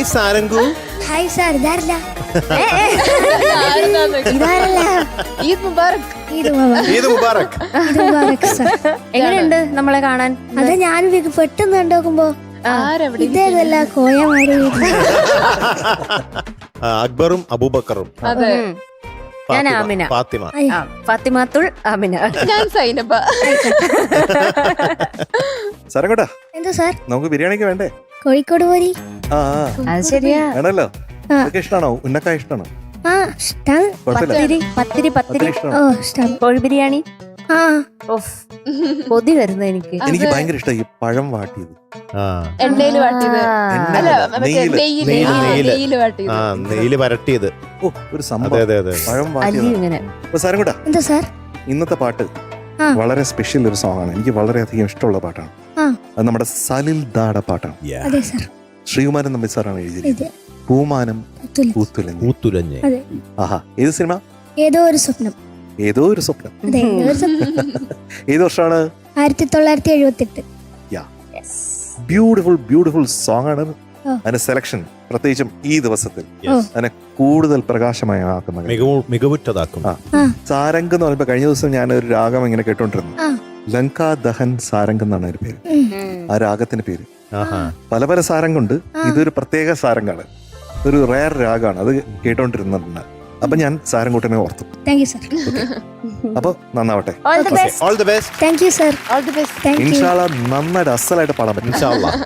Hi സാരംഗു. Hi sir. ഇതാരല്ല? ഈദ് മുബാറക്. ഈദ് മുബാറക്. എങ്ങനെയുണ്ട് നമ്മളെ കാണാൻ? അത് ഞാൻ പെട്ടെന്ന് കണ്ടോക്കുമ്പോ ഇതേതല്ല കോയമാര്. അക്ബറും അബൂബക്കറും. അതെ, ഞാൻ ആമിന. ഫാത്തിമ. ഫാത്തിമാത്തുൾ ആമിന. ഞാൻ സൈനബ. സാരംകോട്ടാ, എന്താ സാർ? നമുക്ക് ബിരിയാണിക്ക് വേണ്ടേ? കോഴിക്കോട് പോരി. അത് ശരിയാ, വേണല്ലോ. ഇഷ്ടാണോ? ഉന്നക്കായ ഇഷ്ടാണോ? പത്തിരി ഇഷ്ടമാണ്. കോഴി ബിരിയാണി കൊതി വരുന്നത് എനിക്ക്. എനിക്ക് ഭയങ്കര ഇഷ്ടമായി ഈ പഴം വാട്ടിയത്, എണ്ണയില് വാട്ടിയത്. അല്ല, നെയ്യില് വാട്ടിയത്. നെയ്യില് വരട്ടിയത്. ഓ, ഒരു സംഭവം. പഴം വാട്ടിയത്. സാരംകോട്ടാ, എന്താ സാർ? ഇന്നത്തെ പാട്ട് വളരെ സ്പെഷ്യൽ ഒരു സോങ് ആണ്. എനിക്ക് വളരെയധികം ഇഷ്ടമുള്ള പാട്ടാണ്. അത് നമ്മുടെ സലിൽ ദായുടെ പാട്ടാണ്. ശ്രീകുമാരൻ നമ്പി സാറാണ് എഴുതിയത്. പൂമാനം പൂത്തുലഞ്ഞ്. ആഹാ, ഏത് സിനിമ? ഏതോ ഒരു സ്വപ്നം. ഏതോ ഒരു സ്വപ്നം. ഏത് വർഷമാണ്? 1978. ബ്യൂട്ടിഫുൾ ബ്യൂട്ടിഫുൾ സോങ് ആണ്. അതിന്റെ സെലക്ഷൻ പ്രത്യേകിച്ചും ഈ ദിവസത്തിൽ അതിനെ കൂടുതൽ പ്രകാശമയമാക്കുന്ന, മികവുറ്റതാക്കും. സാരംഗ് എന്ന് പറയുമ്പോ കഴിഞ്ഞ ദിവസം ഞാൻ ഒരു രാഗം ഇങ്ങനെ കേട്ടോണ്ടിരുന്നു. ലങ്കാ ദഹൻ സാരംഗ് എന്നാണ് ഒരു പേര്, ആ രാഗത്തിന്റെ പേര്. പല പല സാരംഗുണ്ട്, ഇതൊരു പ്രത്യേക സാരംഗാണ്, ഒരു റയർ രാഗാണ്. അത് കേട്ടോണ്ടിരുന്നുണ്ട്. അപ്പൊ ഞാൻ സാരംകൂട്ടനെ ഓർത്തു. അപ്പൊ നന്നാവട്ടെ. All the best. Thank you sir. All the best. ഇൻഷാ അല്ലാഹ് നന്നായിട്ട് അസലായിട്ട് പാടാൻ പറ്റും. ഇൻഷാ അല്ലാഹ്.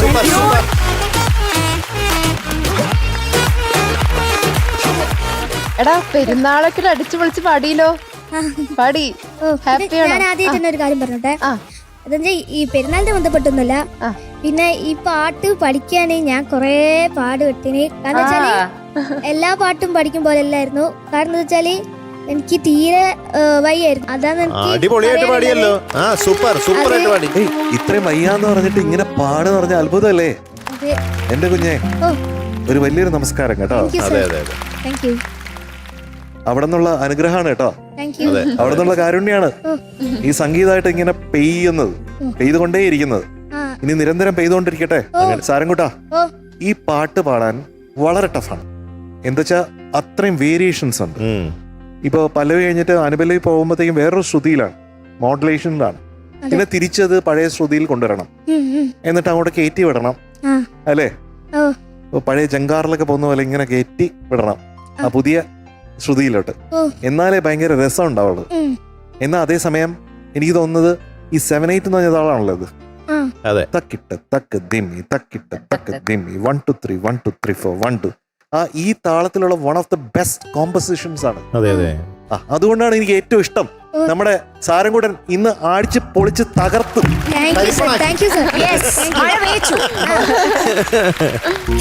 Super super. എടാ പെരുന്നാളൊക്കെ അടിച്ചു പൊളിച്ച് പാടിയല്ലോ. പാടി ഹാപ്പി ആണോ? ഞാൻ ആദ്യം തന്നെ ഒരു കാര്യം പറഞ്ഞോട്ടെ. അതെന്താ ഈ പെരുന്നാളിനെ ബന്ധപ്പെട്ടൊന്നുമല്ല. പിന്നെ ഈ പാട്ട് പഠിക്കാന് ഞാൻ കൊറേ പാടുപെട്ടിന്. കാരണം വെച്ചാല് എല്ലാ പാട്ടും പഠിക്കും പോലെ അല്ലായിരുന്നു. കാരണം എന്താ വെച്ചാല് എനിക്ക് തീരെ വയ്യായിരുന്നു. അതാണ് അടിപൊളിയായിട്ട് പാടിയല്ലോ. ആ സൂപ്പർ സൂപ്പർ ആയിട്ട് പാടി. ഇത്രയും വയ്യാന്ന് പറഞ്ഞിട്ട് ഇങ്ങനെ പാടുന്ന പറഞ്ഞ അത്ഭുതമല്ലേ എന്റെ കുഞ്ഞെ. ഒരു വലിയൊരു നമസ്കാരം കേട്ടോ. അതെ അതെ അതെ. Thank you. അവിടെ നിന്നുള്ള അനുഗ്രഹമാണ് കേട്ടോ. Thank you. അവിടെ നിന്നുള്ള കാരുണ്യാണ് ഈ സംഗീതമായിട്ട് ഇങ്ങനെ പെയ്തുകൊണ്ടേയിരിക്കുന്നത്. ഇനി നിരന്തരം പെയ്തുകൊണ്ടിരിക്കട്ടെ. സാരംകുട്ടാ, ഈ പാട്ട് പാടാൻ വളരെ ടഫാണ്. എന്താ അത്രയും വേരിയേഷൻസ് ഉണ്ട്. ഇപ്പൊ പല്ലവി കഴിഞ്ഞിട്ട് അനുപല്ലവി പോകുമ്പോഴത്തേക്കും വേറൊരു ശ്രുതിയിലാണ്, മോഡുലേഷനിലാണ്. പിന്നെ തിരിച്ചത് പഴയ ശ്രുതിയിൽ കൊണ്ടുവരണം, എന്നിട്ട് അങ്ങോട്ട് കയറ്റി വിടണം അല്ലേ. പഴയ ജങ്കാറിലൊക്കെ പോകുന്ന പോലെ ഇങ്ങനെ കയറ്റി വിടണം ആ പുതിയ ശ്രുതിയിലോട്ട്. എന്നാലേ ഭയങ്കര രസം ഉണ്ടാവുള്ളൂ. എന്നാൽ അതേസമയം എനിക്ക് തോന്നുന്നത് ഈ 7/8 എന്ന് പറഞ്ഞ താളാണല്ലോ ഇത്. തക്കിട്ട് തക്ക് ദിമ്മി തക്കിട്ട് തക്ക് ദിമ്മി 1 2 3 1 2 3 4 1 2. ഈ താളത്തിലുള്ള one of the best compositions ആണ്. അതെ അതെ. അതുകൊണ്ടാണ് എനിക്ക് ഏറ്റവും ഇഷ്ടം. നമ്മുടെ സാരംകുട്ടൻ ഇന്ന് അടിച്ച് പൊളിച്ച് തകർത്തു.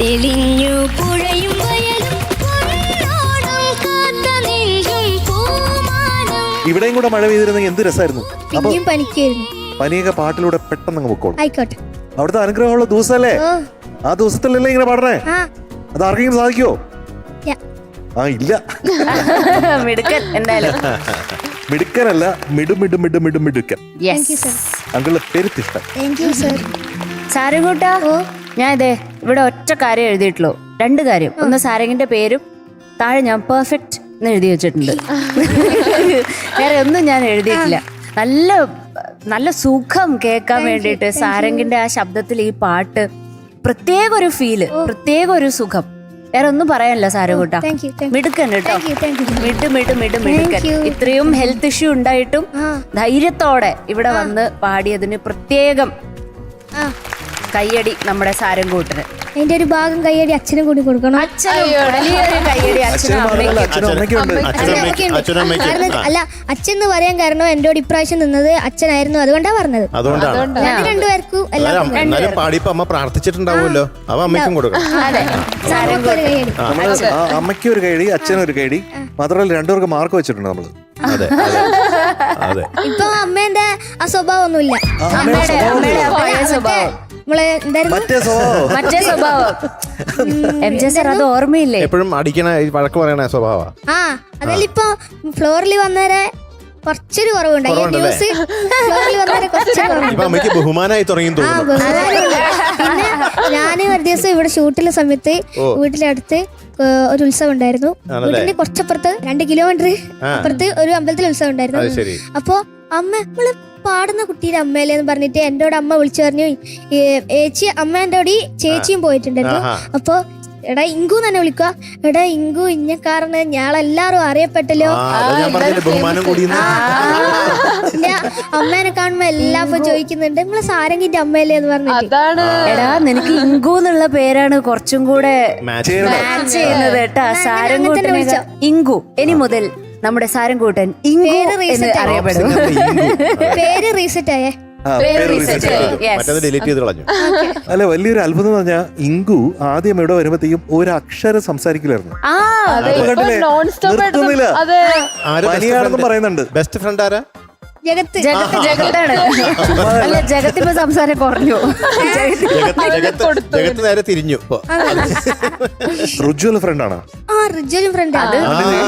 തെളിഞ്ഞു പുഴയും വയലും ഇവിടെയും കൂടെ മഴ പെയ്തിരുന്നെങ്കിൽ എന്ത് രസമായിരുന്നു. അപ്പൊ പനിക്കായിരുന്നു. പനിയൊക്കെ പാട്ടിലൂടെ പെട്ടെന്ന് അങ്ങ് പൊക്കോളും. ആയിക്കോട്ടെ. അവിടുത്തെ അനുഗ്രഹമുള്ള ദിവസമല്ലേ, ആ ദിവസത്തിലല്ലേ ഇങ്ങനെ പാടണേ. അത് ആർക്കെങ്കിലും സാധിക്കുമോ? ഇല്ല. മിടുക്കൻ എന്തായാലും. മിടുക്കനല്ല, മിടുക്കൻ. അങ്കിളുടെ പെരുത്തിഷ്ടം. സാരംകുട്ടാ, ഞാൻ ഇതേ ഇവിടെ ഒറ്റ കാര്യം എഴുതിയിട്ടുള്ളൂ. 2 കാര്യം. ഒന്ന് സാരംഗിന്റെ പേരും താഴെ ഞാൻ പെർഫെക്റ്റ് എന്ന് എഴുതി വെച്ചിട്ടുണ്ട്. വേറെ ഒന്നും ഞാൻ എഴുതിയിട്ടില്ല. നല്ല നല്ല സുഖം കേൾക്കാൻ വേണ്ടിയിട്ട് സാരംഗിന്റെ ആ ശബ്ദത്തിൽ ഈ പാട്ട് പ്രത്യേക ഒരു ഫീല്, പ്രത്യേക ഒരു സുഖം. വേറെ ഒന്നും പറയാനില്ല സാരംകുട്ട. മിടുക്കൻ കേട്ടോ. മിടുക്കൻ. ഇത്രയും ഹെൽത്ത് ഇഷ്യൂ ഉണ്ടായിട്ടും ധൈര്യത്തോടെ ഇവിടെ വന്ന് പാടിയതിന് പ്രത്യേകം കയ്യടി നമ്മുടെ സാരംകൂട്ടിന്. അതിന്റെ ഒരു ഭാഗം കയ്യടി അച്ഛനും കൂടി കൊടുക്കണം. അല്ല, അച്ഛൻ എന്ന് പറയാൻ കാരണം എന്നോട് ഇപ്രാവശ്യം നിന്നത് അച്ഛനായിരുന്നു, അതുകൊണ്ടാ പറഞ്ഞത്. രണ്ടുപേർക്കും അമ്മ പ്രാർത്ഥിച്ചിട്ടുണ്ടാവുമല്ലോ, അവ അമ്മയ്ക്കും കൊടുക്കണം. അമ്മയ്ക്കും ഒരു കൈയടി, അച്ഛനും ഒരു കൈയടി. മാത്രമല്ല രണ്ടുപേർക്ക് മാർക്ക് വെച്ചിട്ടുണ്ട് നമ്മള്. ഇപ്പൊ അമ്മേന്റെ ആ സ്വഭാവം ഒന്നുമില്ല. മറ്റേ സ്വഭാവം അത് ഓർമ്മയില്ലേ? എപ്പോഴും അടിക്കണ വഴക്ക് പറയണ സ്വഭാവ. അതല്ല, ഇപ്പൊ ഫ്ലോറിൽ വന്നേരെ കുറച്ചൊരു കുറവുണ്ടായി. അമ്മയ്ക്ക് ബഹുമാനായി തുടങ്ങി തോന്നുന്നു. പിന്നെ ഞാന് ഒരു ദിവസം ഇവിടെ ഷൂട്ടിലെ സമയത്ത് വീട്ടിലടുത്ത് ഒരു ഉത്സവം ഉണ്ടായിരുന്നു. വീട്ടിന്റെ കുറച്ചപ്പുറത്ത് 2 കിലോമീറ്റർ അപ്പുറത്ത് ഒരു അമ്പലത്തിൽ ഉത്സവം ഉണ്ടായിരുന്നു. അപ്പൊ അമ്മ നമ്മള് പാടുന്ന കുട്ടിയുടെ അമ്മയല്ലേന്ന് പറഞ്ഞിട്ട് എന്നോട് അമ്മ വിളിച്ചു പറഞ്ഞു. ചേച്ചി അമ്മേന്റെ കൂടി ചേച്ചിയും പോയിട്ടുണ്ടായിരുന്നു. അപ്പൊ എടാ ഇങ്കു തന്നെ വിളിക്കുക. എടാ ഇങ്കു ഇഞ്ഞക്കാരന് ഞാളെല്ലാരും അറിയപ്പെട്ടല്ലോ. അമ്മേനെ കാണുമ്പോ എല്ലാം ചോദിക്കുന്നുണ്ട് നിങ്ങള് സാരംഗിന്റെ അമ്മയല്ലേ എന്ന് പറഞ്ഞിട്ട്. എടാ നിനക്ക് ഇങ്കു എന്നുള്ള പേരാണ് കുറച്ചും കൂടെ മാച്ച് ചെയ്യുന്നത് കേട്ടാ. സാരംകൂട്ടനെ ഇങ്കു ഇനി മുതൽ നമ്മുടെ സാരംകൂട്ടൻ ഇങ്കു എന്ന് അറിയപ്പെടും. പേര് റീസെറ്റ് ആയേ. അല്ല, വലിയൊരു അത്ഭുതം എന്ന് പറഞ്ഞാൽ ഇങ്കു ആദ്യം ഇവിടെ വരുമ്പോഴത്തേക്കും ഒരു അക്ഷരം സംസാരിക്കില്ലായിരുന്നു. നിർത്തുന്നില്ല, പനിയാണെന്ന് പറയുന്നുണ്ട്. ബെസ്റ്റ് ഫ്രണ്ട് ആരാ? ജഗത്താണ്. അല്ല, ജഗത്തിപ്പോ സംസാരം കുറഞ്ഞു. ജഗത്ത് നേരെ തിരിഞ്ഞു. റുജുവൽ ഫ്രണ്ട് ആണോ?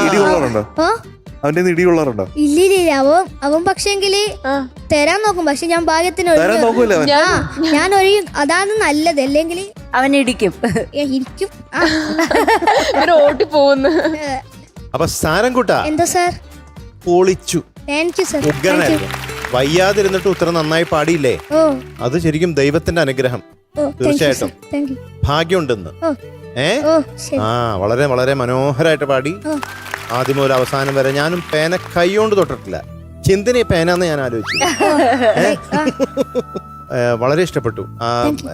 ഇടിയുള്ളവരുണ്ടോ? അവന്റെ ഇടിയുള്ളവരുണ്ടോ? ഇല്ല, അവൻ പക്ഷെങ്കില് തരാൻ നോക്കും. പക്ഷെ ഞാൻ ഭാഗ്യത്തിന് ഞാൻ ഒഴിയും. അതാണ് നല്ലത്. അല്ലെങ്കിൽ അവൻ ഇടിക്കും. ഓടി പോകുന്നു. അപ്പൊ സാരംകുട്ട എന്താ സാർ? പൊളിച്ചു. ഉഗ്രനായിരുന്നു. വയ്യാതിരുന്നിട്ട് ഉത്തരം നന്നായി പാടിയില്ലേ? അത് ശരിക്കും ദൈവത്തിന്റെ അനുഗ്രഹം. തീർച്ചയായിട്ടും ഭാഗ്യമുണ്ടെന്ന്. വളരെ വളരെ മനോഹരമായിട്ട് പാടി. ആദ്യം മുതൽ അവസാനം വരെ. ഞാനും പേന കൈ കൊണ്ട് തൊട്ടിട്ടില്ല. ചിന്തനെ പേനാന്ന് ഞാൻ ആലോചിച്ചു. വളരെ ഇഷ്ടപ്പെട്ടു.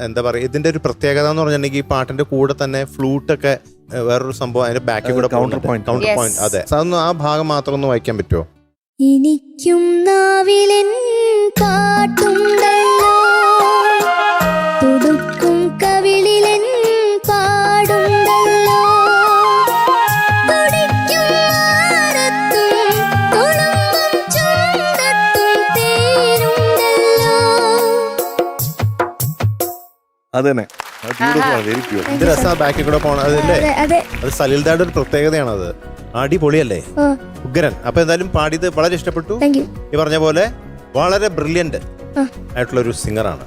എന്താ പറയാ, ഇതിന്റെ ഒരു പ്രത്യേകത എന്ന് പറഞ്ഞിട്ടുണ്ടെങ്കിൽ ഈ പാട്ടിന്റെ കൂടെ തന്നെ ഫ്ലൂട്ടൊക്കെ വേറൊരു സംഭവം അതിന്റെ ബാക്കിൽ കൂടെ കൗണ്ടർ പോയിന്റ്. അതെ, അതൊന്ന് ആ ഭാഗം മാത്രം ഒന്ന് വായിക്കാൻ പറ്റുമോ? എനിക്കും നാവിലൻ പാട്ടുണ്ടല്ലോ, തുടുക്കും കവിളിലൻ പാടുണ്ടല്ലോ, തുടിക്കും മാറത്തും തുളുമ്പും ചുണ്ടത്തും തേനുണ്ടല്ലോ. അതന്നെ, വെരി പ്യൂർ. ഇത് രസം ബാക്കിൽ കൂടെ പോണ അതല്ലേ, അതെ, അത് സലിൽദായുടെ ഒരു പ്രത്യേകതയാണ്. അത് അടിപൊളിയല്ലേ, ഉഗ്രൻ. അപ്പൊ എന്തായാലും പാടിയത് വളരെ ഇഷ്ടപ്പെട്ടു. ഈ പറഞ്ഞ പോലെ വളരെ ബ്രില്യന്റ് ആയിട്ടുള്ള ഒരു സിംഗറാണ്.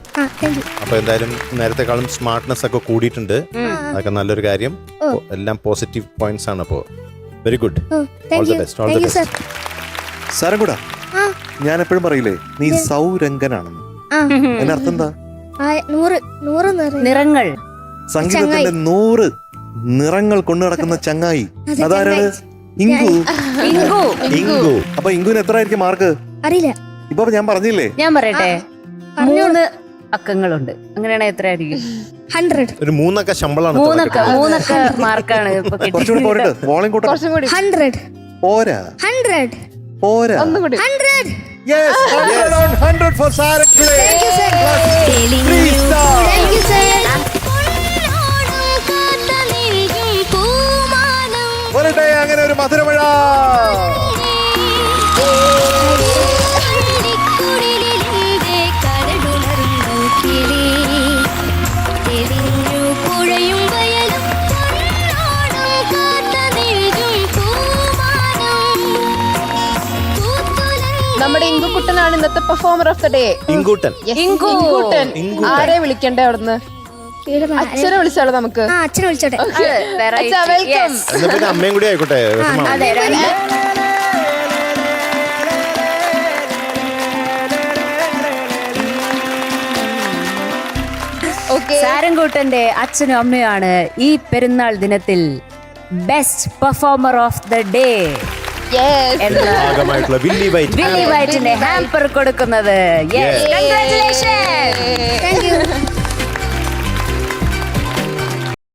അപ്പൊ എന്തായാലും നേരത്തെക്കാളും സ്മാർട്ട്നെസ് ഒക്കെ കൂടിയിട്ടുണ്ട്. അതൊക്കെ നല്ലൊരു കാര്യം. എല്ലാം പോസിറ്റീവ് പോയിന്റ്സ് ആണ്. അപ്പോ very good, all the best, all the best. സാരംകുട, ഞാൻ എപ്പോഴും പറയില്ലേ നീ സൗരംഗനാണെന്ന്. അതിന്റെ അർത്ഥം എന്താ? നിറങ്ങൾ, സംഗീതത്തിന്റെ 100 നിറങ്ങൾ കൊണ്ടു നടക്കുന്ന ചങ്ങായി. അതാരാണ്? ഇങ്കു. അപ്പൊ ഇങ്കുവിന് എത്ര ആയിരിക്കും മാർക്ക്? അറിയില്ല. ഇപ്പൊ ഞാൻ പറഞ്ഞില്ലേ, ഞാൻ പറയട്ടെ, 3 അക്കങ്ങളുണ്ട്. അങ്ങനെയാണെങ്കിൽ എത്ര ആയിരിക്കും? 100. ഒരു 3 അക്ക ശമ്പളമാണ്. 3 അക്ക മാർക്കാണ് ഇപ്പൊ കുറച്ചുകൂടി പോരട്ടെ, വോളിയം കൂട്ടം. 100. പോരാ, 100. പോരാ. 100. Yes, 100 on 100 for Sarankude. Thank you, sir. 3 stars. Thank you, sir. വരട്ടെ അങ്ങനെ ഒരു മധുരമഴ. നമ്മുടെ ഇങ്കുക്കുട്ടനാണ് ഇന്നത്തെ പെർഫോമർ ഓഫ് ദ ഡേ. ഇങ്കൂട്ടൻ. ഇങ്കുക്കുട്ടൻ. ആരെ വിളിക്കണ്ടേ അവിടുന്ന്? അച്ഛനെ വിളിച്ചാലോ നമുക്ക്? അച്ഛനെ വിളിച്ചോട്ടെ. അച്ഛാ, വെൽക്കം. എന്നാ പിന്നെ അമ്മയും കൂടി ആയിക്കോട്ടെ. സാരംകൂട്ടന്റെ അച്ഛനും അമ്മയാണ് ഈ പെരുന്നാൾ ദിനത്തിൽ best performer of the day ഭാഗമായിട്ടുള്ള വില്ലി വൈറ്റിന്റെ ഹാമ്പർ കൊടുക്കുന്നത്. Congratulations.